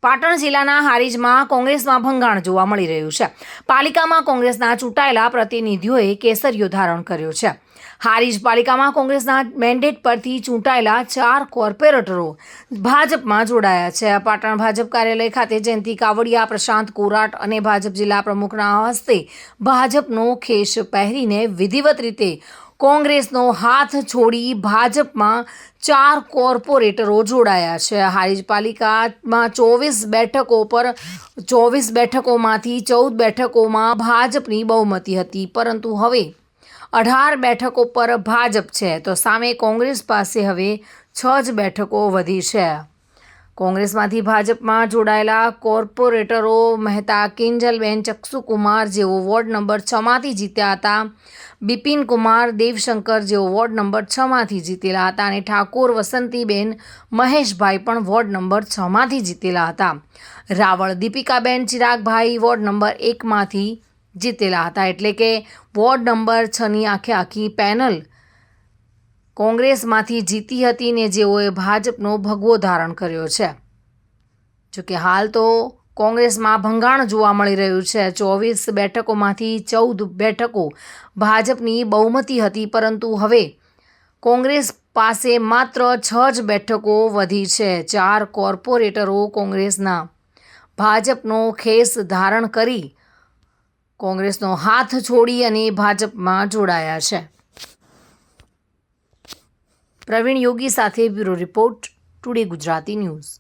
પાટણ જિલ્લાના હારીજમાં કોંગ્રેસમાં ભંગાણ જોવા મળી રહ્યું છે। પાલિકામાં કોંગ્રેસના ચૂંટાયેલા પ્રતિનિધિઓએ કેસરિયો ધારણ કર્યો છે। હારીજ પાલિકામાં કોંગ્રેસના મેન્ડેટ પરથી ચૂંટાયેલા 4 કોર્પોરેટરો ભાજપમાં જોડાયા છે। પાટણ ભાજપ કાર્યાલય ખાતે જયંતિ કાવડિયા, પ્રશાંત કોરાટ અને ભાજપ જિલ્લા પ્રમુખના હસ્તે ભાજપનો ખેસ પહેરીને વિધિવત રીતે કોંગ્રેસનો હાથ છોડી ભાજપમાં 4 કોર્પોરેટરો જોડાયા છે। હારીજ પાલિકામાં 24 બેઠકો પર 24 બેઠકોમાંથી 14 બેઠકોમાં ભાજપની બહુમતી હતી, પરંતુ હવે 18 બેઠકો પર ભાજપ છે, તો સામે કોંગ્રેસ પાસે હવે 6 જ બેઠકો વધી છે। કોંગ્રેસમાંથી ભાજપમાં જોડાયેલા કોર્પોરેટરો મહેતા કિંજલબેન ચક્ષુકુમાર જેઓ વોર્ડ નંબર 6માંથી જીત્યા હતા, બિપિન કુમાર દેવશંકર જેઓ વોર્ડ નંબર 6માંથી જીતેલા હતા અને ઠાકોર વસંતીબેન મહેશભાઈ પણ વોર્ડ નંબર 6માંથી જીતેલા હતા। રાવળ દીપિકાબેન ચિરાગભાઈ વોર્ડ નંબર 1માંથી જીતેલા હતા। એટલે કે વોર્ડ નંબર 6ની આખી પેનલ કોંગ્રેસમાંથી જીતી હતી ને જેઓએ ભાજપનો ભગવો ધારણ કર્યો છે। જોકે હાલ તો કોંગ્રેસમાં ભંગાણ જોવા મળી રહ્યું છે। 24 બેઠકોમાંથી 14 બેઠકો ભાજપની બહુમતી હતી, પરંતુ હવે કોંગ્રેસ પાસે માત્ર 6 જ બેઠકો વધી છે। 4 કોર્પોરેટરો કોંગ્રેસના ભાજપનો ખેસ ધારણ કરી કોંગ્રેસનો હાથ છોડી અને ભાજપમાં જોડાયા છે। પ્રવીણ યોગી સાથે bureau report, today Gujarati news.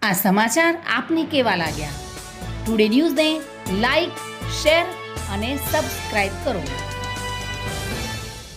આ સમાચાર આપને કેવા લાગ્યા? ટુડે ન્યૂઝને લાઈક, શેર અને સબસ્ક્રાઇબ કરો।